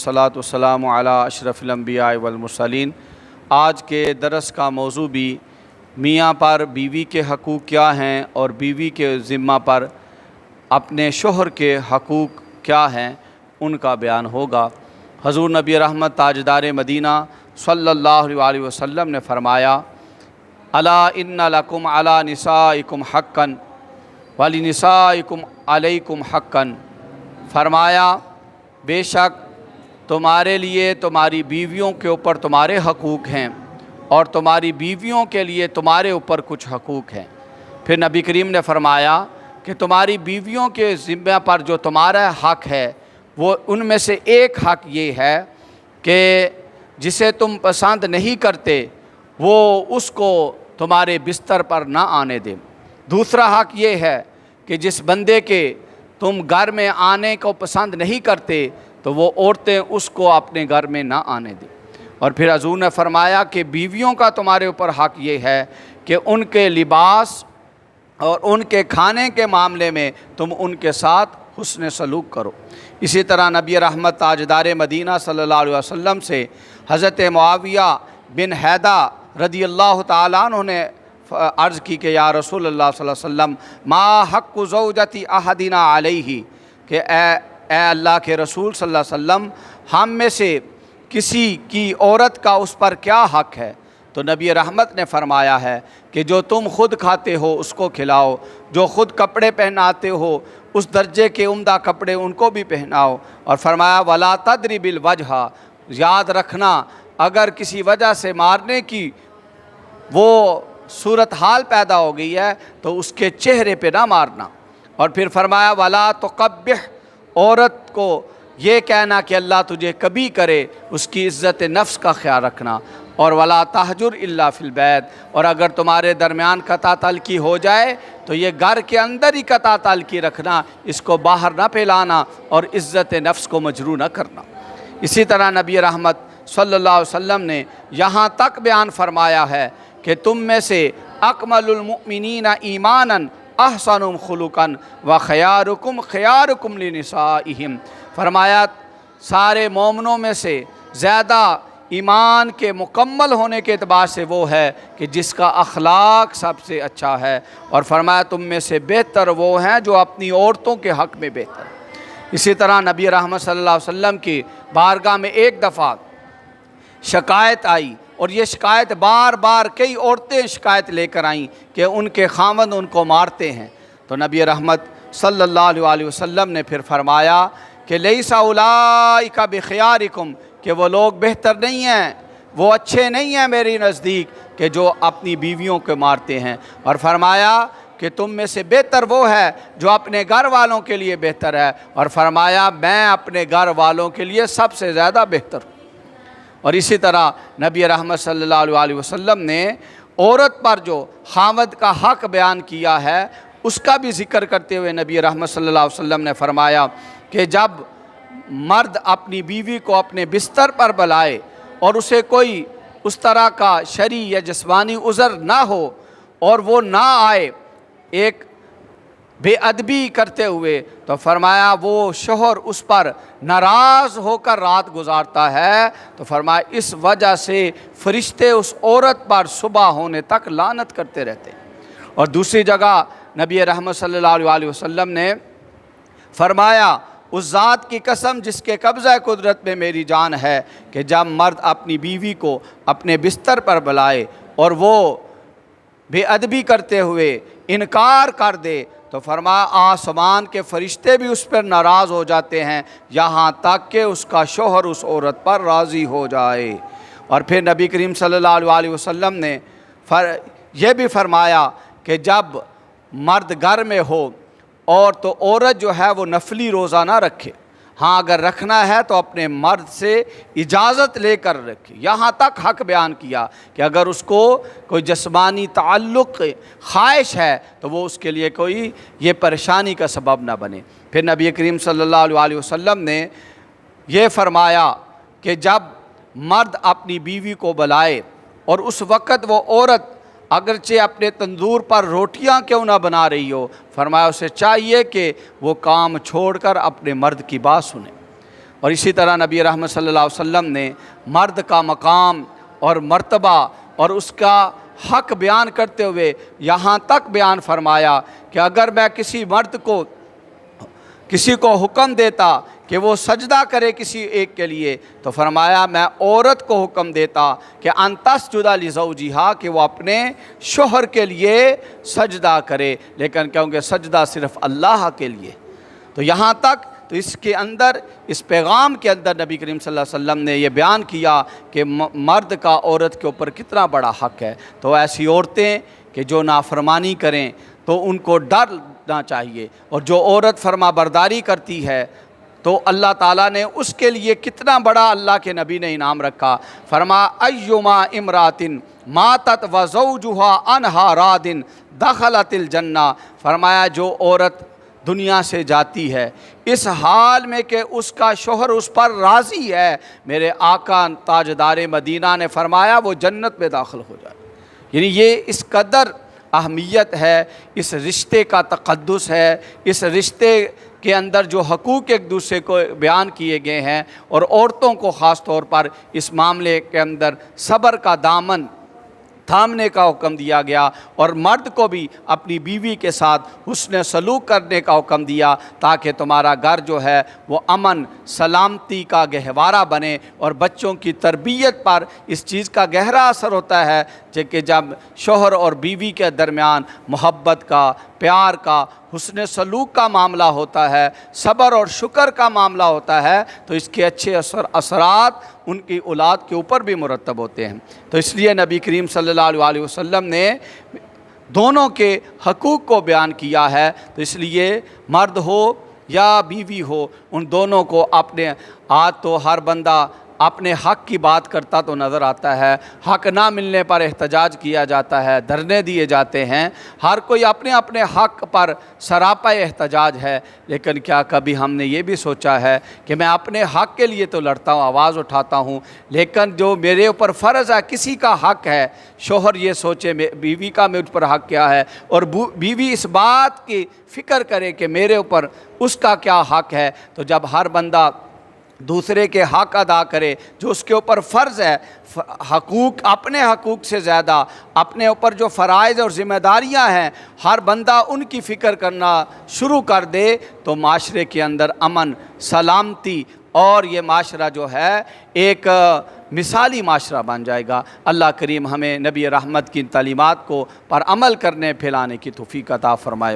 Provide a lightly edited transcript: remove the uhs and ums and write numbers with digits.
वस्सलातु वस्सलामु अला अशरफिल अंबिया वल मुरसलीन। आज के दरस का मौजू भी मियाँ पर बीवी के हकूक़ क्या हैं और बीवी के ज़िम्मा पर अपने शोहर के हकूक़ क्या हैं उनका बयान होगा। हज़ूर नबी रहमत ताजदार मदीना सल्लल्लाहु अलैहि वसल्लम ने फ़रमाया, अला इन्ना लकुम अला निसाइकुम हक्कन वली निसाइकुम अलैकुम हक्कन। फ़रमाया, बेशक तुम्हारे लिए तुम्हारी बीवियों के ऊपर तुम्हारे हकूक़ हैं और तुम्हारी बीवियों के लिए तुम्हारे ऊपर कुछ हकूक़ हैं। फिर नबी करीम ने फ़रमाया कि तुम्हारी बीवियों के ज़िम्मे पर जो तुम्हारा हक़ है वो उनमें से एक हक़ ये है कि जिसे तुम पसंद नहीं करते वो उसको तुम्हारे बिस्तर पर ना आने दें। दूसरा हक़ ये है कि जिस बंदे के तुम घर में आने को पसंद नहीं करते तो वो औरतें उसको अपने घर में ना आने दें। और फिर हज़ूर ने फ़रमाया कि बीवियों का तुम्हारे ऊपर हक़ ये है कि उनके लिबास और उनके खाने के मामले में तुम उनके साथ हुस्न सलूक करो। इसी तरह नबी रहमत ताजदार मदीना सल्लल्लाहु अलैहि वसल्लम से हज़रत मुआविया बिन हैदा रदियल्लाहु ताला अन्हु ने अर्ज़ की कि या रसूल अल्लाह सल्लल्लाहु अलैहि वसल्लम मा हक़्क़ु ज़ौजती अहदिना अलैहि, कि ए अल्लाह के रसूल सल्लल्लाहु अलैहि वसल्लम हम में से किसी की औरत का उस पर क्या हक़ है। तो नबी रहमत ने फ़रमाया है कि जो तुम ख़ुद खाते हो उसको खिलाओ, जो ख़ुद कपड़े पहनाते हो उस दर्जे के उम्दा कपड़े उनको भी पहनाओ। और फ़रमाया वला तदरिबिल वजहा, याद रखना अगर किसी वजह से मारने की वो सूरत हाल पैदा हो गई है तो उसके चेहरे पे ना मारना। और फिर फ़रमाया वला तुक़ब्बिह, औरत को ये कहना कि अल्लाह तुझे कभी करे, उसकी इज़्ज़त नफ्स का ख्याल रखना। और वला तहजुर इल्ला फिल बैत, और अगर तुम्हारे दरमियान कता तलकी हो जाए तो ये घर के अंदर ही कता तलकी रखना, इसको बाहर ना फैलाना और इज़्ज़त नफ्स को मजरू न करना। इसी तरह नबी रहमत सल्लल्लाहु अलैहि वसल्लम ने यहाँ तक बयान फरमाया है कि तुम में से अकमलुल मुमिनीना ईमानन अहसनुम खुलुकन व खयारुकुम खयारुकुम लिनिसाइहिम। फरमाया सारे मोमिनों में से ज़्यादा ईमान के मुकम्मल होने के एतबार से वो है कि जिसका अखलाक सबसे अच्छा है। और फरमाया तुम में से बेहतर वो हैं जो अपनी औरतों के हक़ में बेहतर। इसी तरह नबी रहमत सल्लल्लाहु अलैहि वसल्लम की बारगाह में एक दफ़ा शिकायत आई और ये शिकायत बार बार कई औरतें शिकायत लेकर आईं कि उनके खामद उनको मारते हैं। तो नबी रहमत सल्लल्लाहु अलैहि वसल्लम ने फिर फरमाया कि लैसा उलाइका बिखियारिकुम, कि वो लोग बेहतर नहीं हैं, वो अच्छे नहीं हैं मेरी नज़दीक कि जो अपनी बीवियों को मारते हैं। और फरमाया कि तुम में से बेहतर वो है जो अपने घर वालों के लिए बेहतर है। और फरमाया मैं अपने घर वालों के लिए सबसे ज़्यादा बेहतर हूँ। और इसी तरह नबी रहमत सल्लल्लाहु अलैहि वसल्लम ने औरत पर जो खामद का हक़ बयान किया है उसका भी ज़िक्र करते हुए नबी रहमत सल्लल्लाहु अलैहि वसल्लम ने फरमाया कि जब मर्द अपनी बीवी को अपने बिस्तर पर बुलाए और उसे कोई उस तरह का शरी या जिस्मानी उज़र ना हो और वो ना आए एक बेअदबी करते हुए, तो फरमाया वो शोहर उस पर नाराज़ होकर रात गुजारता है। तो फरमाया इस वजह से फ़रिश्ते उस औरत पर सुबह होने तक लानत करते रहते हैं। और दूसरी जगह नबी रहमत सल्लल्लाहु अलैहि वसल्लम ने फरमाया उस ज़ात की कसम जिसके कब्ज़ा कुदरत में मेरी जान है कि जब मर्द अपनी बीवी को अपने बिस्तर पर बुलाए और वो बेअदबी करते हुए इनकार कर दे तो फरमाया आसमान के फ़रिश्ते भी उस पर नाराज़ हो जाते हैं यहाँ तक कि उसका शोहर उस औरत पर राज़ी हो जाए। और फिर नबी करीम सल्लल्लाहु अलैहि वसल्लम ने यह भी फरमाया कि जब मर्द घर में हो और तो औरत जो है वो नफली रोज़ा ना रखे, हाँ अगर रखना है तो अपने मर्द से इजाज़त लेकर रखे। यहाँ तक हक़ बयान किया कि अगर उसको कोई जिस्मानी ताल्लुक़ ख्वाहिश है तो वो उसके लिए कोई ये परेशानी का सबब ना बने। फिर नबी करीम सल्लल्लाहु अलैहि वसल्लम ने ये फ़रमाया कि जब मर्द अपनी बीवी को बुलाए और उस वक़्त वो औरत अगरचे अपने तंदूर पर रोटियां क्यों ना बना रही हो, फरमाया उसे चाहिए कि वो काम छोड़कर अपने मर्द की बात सुने। اور اسی طرح نبی رحمت صلی اللہ علیہ وسلم نے مرد کا مقام اور مرتبہ اور اس کا حق بیان کرتے ہوئے یہاں تک بیان فرمایا کہ اگر میں کسی کو حکم دیتا کہ وہ سجدہ کرے کسی ایک کے لیے، تو فرمایا میں عورت کو حکم دیتا کہ ان تسجد لزوجہا، کہ وہ اپنے شوہر کے لیے سجدہ کرے، لیکن کیونکہ سجدہ صرف اللہ کے لیے۔ تو یہاں تک تو اس پیغام کے اندر نبی کریم صلی اللہ علیہ وسلم نے یہ بیان کیا کہ مرد کا عورت کے اوپر کتنا بڑا حق ہے۔ تو ایسی عورتیں کہ جو نافرمانی کریں تو ان کو ڈرنا چاہیے، اور جو عورت فرما برداری کرتی ہے تو اللہ تعالیٰ نے اس کے لیے کتنا بڑا اللہ کے نبی نے انعام رکھا۔ فرما ایما امرات ماتت وزوجہا عنہا راض دخلت الجنہ، فرمایا جو عورت دنیا سے جاتی ہے اس حال میں کہ اس کا شوہر اس پر راضی ہے، میرے آقا تاجدار مدینہ نے فرمایا وہ جنت میں داخل ہو جائے۔ یعنی یہ اس قدر اہمیت ہے، اس رشتے کا تقدس ہے، اس رشتے کے اندر جو حقوق ایک دوسرے کو بیان کیے گئے ہیں، اور عورتوں کو خاص طور پر اس معاملے کے اندر صبر کا دامن تھامنے کا حکم دیا گیا، اور مرد کو بھی اپنی بیوی کے ساتھ حسن سلوک کرنے کا حکم دیا تاکہ تمہارا گھر جو ہے وہ امن سلامتی کا گہوارہ بنے۔ اور بچوں کی تربیت پر اس چیز کا گہرا اثر ہوتا ہے کہ جب شوہر اور بیوی کے درمیان محبت کا، پیار کا، حسن سلوک کا معاملہ ہوتا ہے، صبر اور شکر کا معاملہ ہوتا ہے، تو اس کے اچھے اثرات ان کی اولاد کے اوپر بھی مرتب ہوتے ہیں۔ تو اس لیے نبی کریم صلی اللہ علیہ وسلم نے دونوں کے حقوق کو بیان کیا ہے۔ تو اس لیے مرد ہو یا بیوی ہو، ان دونوں کو آج تو ہر بندہ اپنے حق کی بات کرتا تو نظر آتا ہے، حق نہ ملنے پر احتجاج کیا جاتا ہے، دھرنے دیے جاتے ہیں، ہر کوئی اپنے اپنے حق پر سراپا احتجاج ہے، لیکن کیا کبھی ہم نے یہ بھی سوچا ہے کہ میں اپنے حق کے لیے تو لڑتا ہوں، آواز اٹھاتا ہوں، لیکن جو میرے اوپر فرض ہے، کسی کا حق ہے، شوہر یہ سوچے بیوی کا مجھ پر حق کیا ہے، اور بیوی اس بات کی فکر کرے کہ میرے اوپر اس کا کیا حق ہے۔ تو جب ہر بندہ دوسرے کے حق ادا کرے جو اس کے اوپر فرض ہے، اپنے حقوق سے زیادہ اپنے اوپر جو فرائض اور ذمہ داریاں ہیں ہر بندہ ان کی فکر کرنا شروع کر دے، تو معاشرے کے اندر امن، سلامتی، اور یہ معاشرہ جو ہے ایک مثالی معاشرہ بن جائے گا۔ اللہ کریم ہمیں نبی رحمت کی تعلیمات کو پر عمل کرنے پھیلانے کی توفیق عطا فرمائے۔